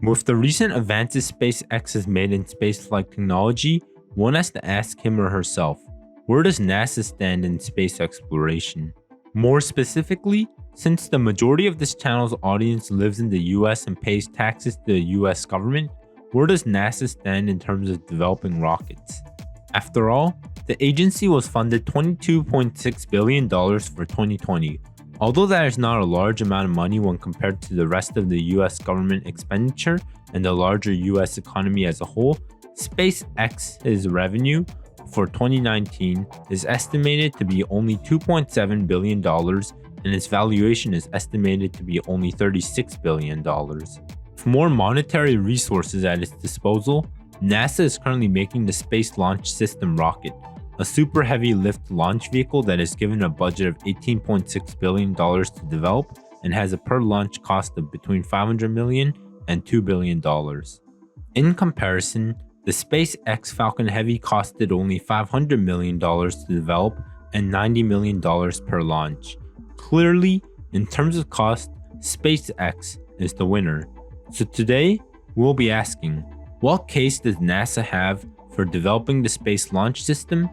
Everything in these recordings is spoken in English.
With the recent advances SpaceX has made in spaceflight technology, one has to ask him or herself, where does NASA stand in space exploration? More specifically, since the majority of this channel's audience lives in the US and pays taxes to the US government, where does NASA stand in terms of developing rockets? After all, the agency was funded $22.6 billion for 2020. Although that is not a large amount of money when compared to the rest of the US government expenditure and the larger US economy as a whole, SpaceX's revenue for 2019 is estimated to be only $2.7 billion and its valuation is estimated to be only $36 billion. With more monetary resources at its disposal, NASA is currently making the Space Launch System rocket, a super heavy lift launch vehicle that is given a budget of $18.6 billion to develop and has a per launch cost of between $500 million and $2 billion. In comparison, the SpaceX Falcon Heavy costed only $500 million to develop and $90 million per launch. Clearly, in terms of cost, SpaceX is the winner. So today, we'll be asking, what case does NASA have for developing the Space Launch System,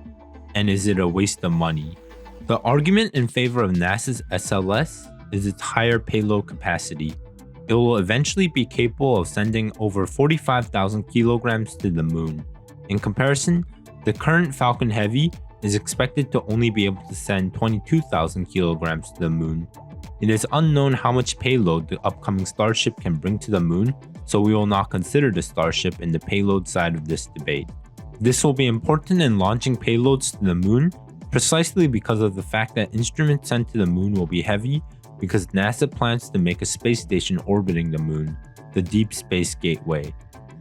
and is it a waste of money? The argument in favor of NASA's SLS is its higher payload capacity. It will eventually be capable of sending over 45,000 kilograms to the moon. In comparison, the current Falcon Heavy is expected to only be able to send 22,000 kilograms to the moon. It is unknown how much payload the upcoming Starship can bring to the moon, so we will not consider the Starship in the payload side of this debate. This will be important in launching payloads to the moon, precisely because of the fact that instruments sent to the moon will be heavy, because NASA plans to make a space station orbiting the moon, the Deep Space Gateway.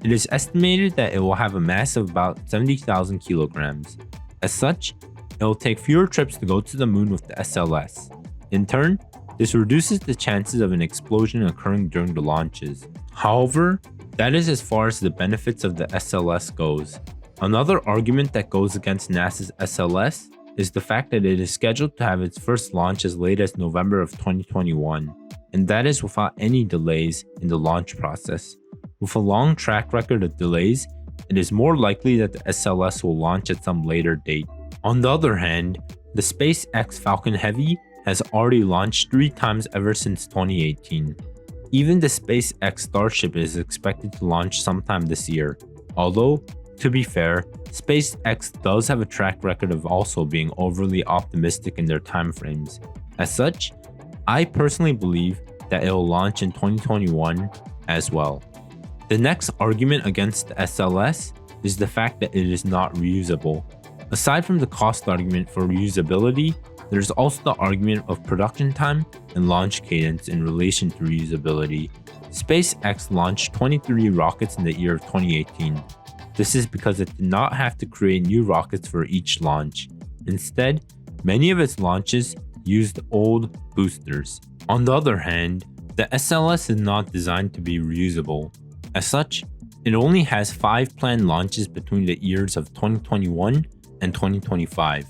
It is estimated that it will have a mass of about 70,000 kilograms. As such, it will take fewer trips to go to the moon with the SLS. In turn, this reduces the chances of an explosion occurring during the launches. However, that is as far as the benefits of the SLS goes. Another argument that goes against NASA's SLS is the fact that it is scheduled to have its first launch as late as November of 2021, and that is without any delays in the launch process. With a long track record of delays, it is more likely that the SLS will launch at some later date. On the other hand, the SpaceX Falcon Heavy has already launched 3 times ever since 2018. Even the SpaceX Starship is expected to launch sometime this year, although, to be fair, SpaceX does have a track record of also being overly optimistic in their timeframes. As such, I personally believe that it will launch in 2021 as well. The next argument against the SLS is the fact that it is not reusable. Aside from the cost argument for reusability, there's also the argument of production time and launch cadence in relation to reusability. SpaceX launched 23 rockets in the year of 2018. This is because it did not have to create new rockets for each launch. Instead, many of its launches used old boosters. On the other hand, the SLS is not designed to be reusable. As such, it only has 5 planned launches between the years of 2021 and 2025.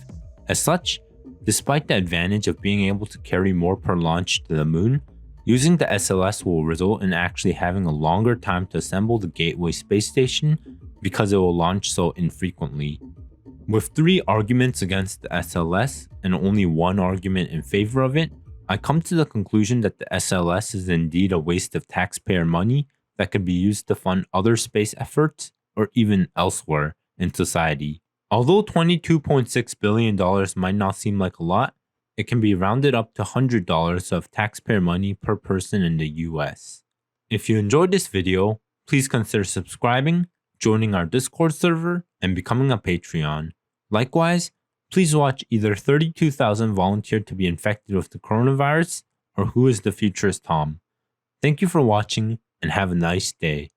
As such, despite the advantage of being able to carry more per launch to the moon, using the SLS will result in actually having a longer time to assemble the Gateway space station because it will launch so infrequently. With 3 arguments against the SLS and only 1 argument in favor of it, I come to the conclusion that the SLS is indeed a waste of taxpayer money that could be used to fund other space efforts or even elsewhere in society. Although $22.6 billion might not seem like a lot, it can be rounded up to $100 of taxpayer money per person in the US. If you enjoyed this video, please consider subscribing, joining our Discord server, and becoming a Patreon. Likewise, please watch either 32,000 volunteered to be infected with the coronavirus or Who is the Futurist Tom. Thank you for watching and have a nice day.